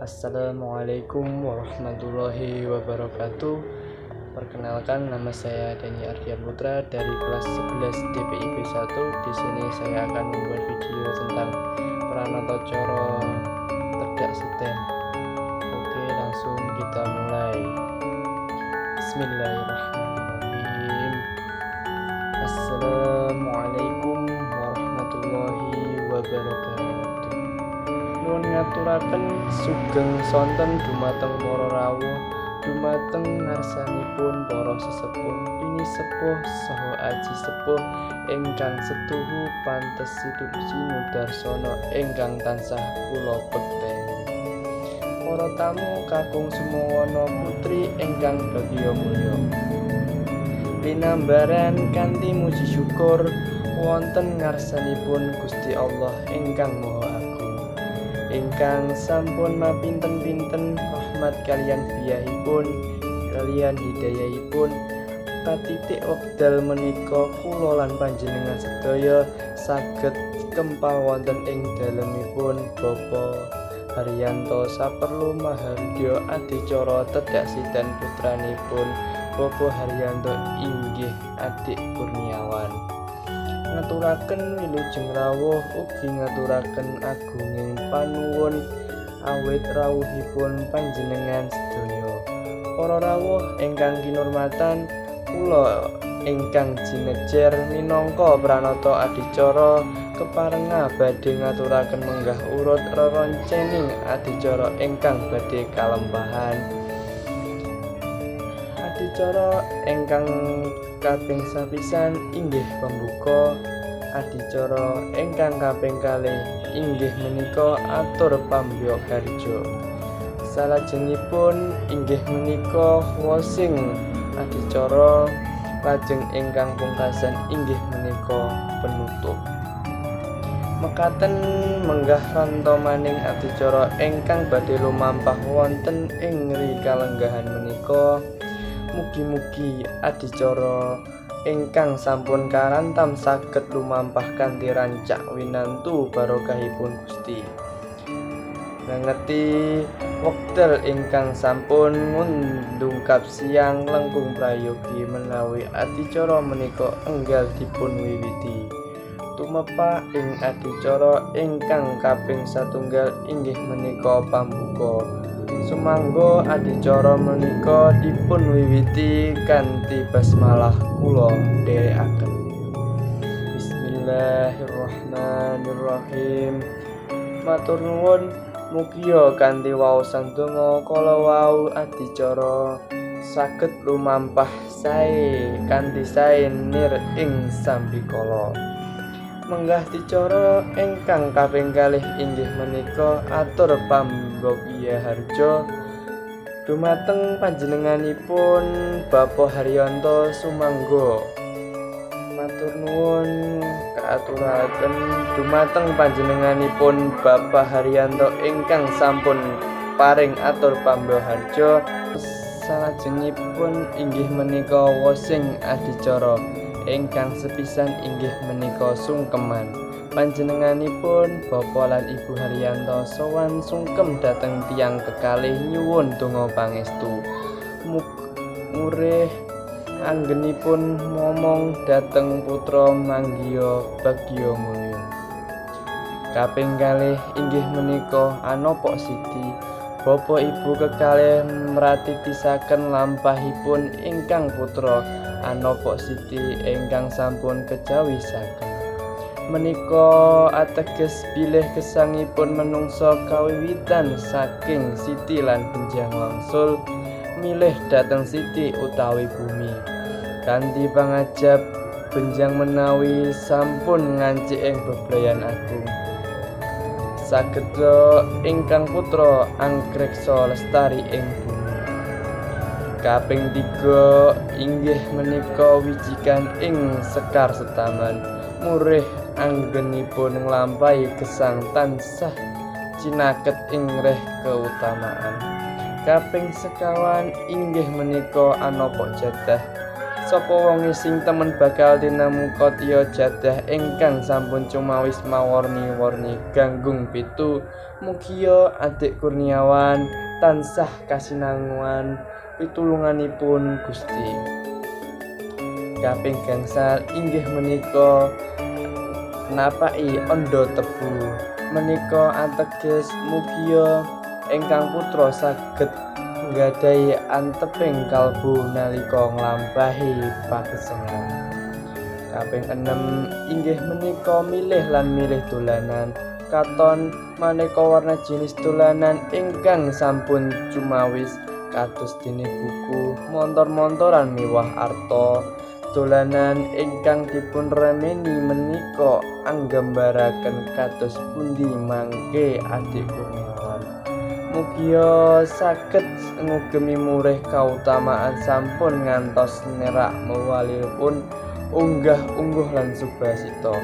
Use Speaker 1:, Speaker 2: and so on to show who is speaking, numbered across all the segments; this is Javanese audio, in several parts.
Speaker 1: Assalamualaikum warahmatullahi wabarakatuh. Perkenalkan, nama saya Dani Ardian Putra dari kelas 11 DPIB 1. Di sini saya akan membuat video tentang Pranoto Coro Tedak Siten. Oke, langsung kita mulai. Bismillahirrahmanirrahim. Assalamualaikum warahmatullahi wabarakatuh. Nuwun ngaturaken sugeng sonten dumateng para rawuh, dumateng ngarsanipun para sesepuh, ini sepuh saha aji sepuh ingkang setuhu pantes hidup sinudarsana ingkang tansah kula bekteni. Para tamu kakung semono putri ingkang bagya mulya. Linambaran kanthi muji syukur wonten ngarsanipun Gusti Allah ingkang Maha Agung, ingkang sampun mapinten-pinten rahmat kaliyan biyahipun kaliyan hidayahipun katitik wekdal menika kula lan panjenengan sedaya saged kempal wonten ing dalemipun Bapak Haryanto Saperlu Mahardya adicara Tedak Siten putranipun Bapak Haryanto inggih Adik Kurniawan. Ngaturaken wilujeng rawuh ugi ngaturaken agunging panuwun awit rawuhipun panjenengan sedaya. Para rawuh ingkang kinurmatan, kula ingkang jinejer minangka Pranoto adicara keparenga badhe ngaturaken menggah urut reroncening adicara ingkang badhe kalembahan. Adicara ingkang kaping sapisan inggih pembuka, adicara ingkang kaping kalih inggih menika atur pambiyok harja. Salajengipun inggih menika wosing adicara, lajeng ingkang pungkasan inggih menika penutup. Mekaten menggah ranta maning adicara ingkang badhe lumampah wonten ing rikalenggahan menika. Mugi-mugi adicara ingkang sampun karantam saged lumampah kanthi rancak winantu barokahipun Gusti. Ngangeti wekdal ingkang sampun ngundungkap siang langkung prayogi menawi adicara menika enggal dipun wiwiti. Tumepak ing adicara ingkang kaping satunggal inggih menika pambuka. Sumangga adicara menika dipun wiwiti kanthi basmalah kula dherekaken. Bismillahirrahmanirrahim. Matur nuwun mugia kanthi waosan donga kala wau adicara saged lumampah sae kanthi sae nir ing sambikala. Menggah dicara ingkang kaping kalih inggih menika atur pambogya harja dumateng panjenenganipun Bapak Haryanto Sumangga. Matur nuwun kaaturaken dumateng panjenenganipun Bapak Haryanto ingkang sampun paring atur pambogya harja. Salajengipun inggih menika wosing adicara ingkang sepisan inggih menika sungkeman. Panjenenganipun Bapak lan Ibu Haryanto sowan sungkem dhateng tiyang kekalih nyuwun donga pangestu. Murih anggenipun momong dhateng putra manggiya bagya mulya. Kaping kalih inggih menika Anopo Siti. Bapak Ibu kekalih mratitisaken lampahipun ingkang putra Anopo Siti ingkang sampun kejawisaken. Menika ateges bilih gesangipun menungsa kawiwitan saking Siti lan Benjang wangsul milih dhateng Siti utawi bumi. Kanthi pangajab Benjang menawi sampun ngancik ing bebrayan agung. Sageda ingkang putra angkreksa lestari ing bumi. Kaping 3 inggih menika wijikan ing Sekar Setaman. Murih anggenipun nglampahi gesang tansah cinaket ing reh keutamaan. Kaping sekawan inggih menika Anopo Jadah. Sapa wong sing temen bakal tinemu Kotya jadah ingkang sampun cumawis mawarni-warni ganggung pitu. Mugia Adik Kurniawan tansah kasinangan pitulunganipun Gusti. Kaping gangsal inggih menika napaki anda tebu. Menika ateges mugia ingkang putra saged nggadhahi anteping kalbu nalika nglampahi pagesangan. Kaping 6 inggih menika milih lan milih dolanan. Katon maneka warna jenis dolanan ingkang sampun cumawis kados dene buku, montor-montoran miwah arta. Dolanan ingkang dipun remeni menika anggambaraken kados pundi mangke Adik Kurniawan. Mugia saged ngugemi murih kautamaan sampun ngantos nerak mewalipun unggah-ungguh lan subasita.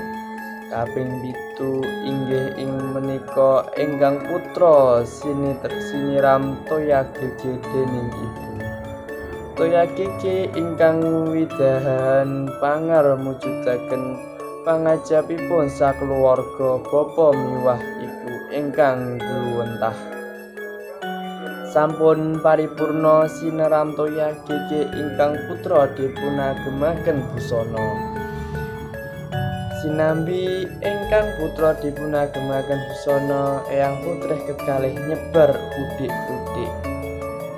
Speaker 1: Kaping 7 inggih ing menika ingkang putra siniram toya gege dening ibu. Toya gege ingkang widahan pangar mujudaken pangajabipun sakluwarga bapa miwah ibu ingkang gluwentah. Sampun paripurna sineram toya gege ingkang putra dipunagemaken busana. Sinambi ingkang putra dipunagemaken busana, eyang putrih kekalih nyebar udik-udik.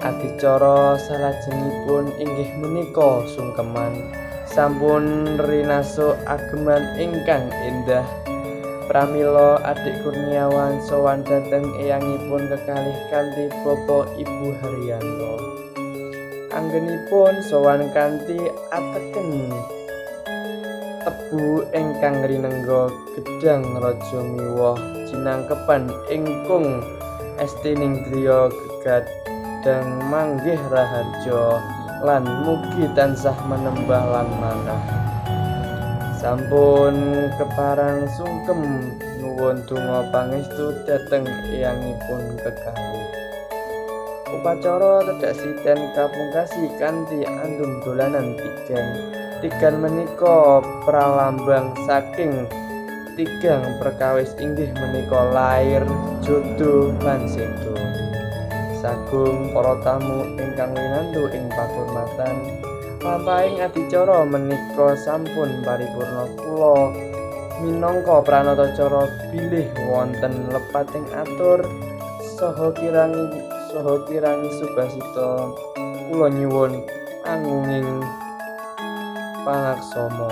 Speaker 1: Adicara salajengipun inggih menika sungkeman. Sampun rinasuk ageman ingkang endah. Pramila Adik Kurniawan sowan dhateng eyangipun kekalih kanthi Bapak Ibu Haryanto. Anggenipun sowan kanthi ateken tebu ingkang rinengga gedhang raja miwah jinangkepan ingkung estining griya gegadang manggih raharja lan mugi tansah menembah lan manah. Sampun keparang sungkem nuwun donga pangestu dhateng eyangipun kekalih. Upacara tedhak siten kapungkasi kanthi andum dolanan tigan. Tigan menika pralambang saking tigang perkawis inggih menika lair, jodoh lan sedo. Sagung para tamu ingkang winantu ing pakurmatan, lampahing adicara menika sampun paripurna. Kula minangka pranatacara bilih wonten lepating atur saha kirangi subasita kula nyuwun angunging pangaksama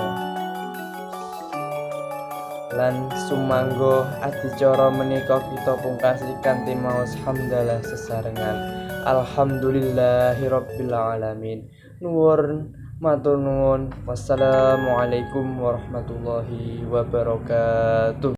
Speaker 1: lan sumangga adicara menika kita pungkasi kanthi maos hamdalah sesarengan. Alhamdulillahirabbil alamin. Nuwun matur nuwun. Wassalamualaikum warahmatullahi wabarakatuh.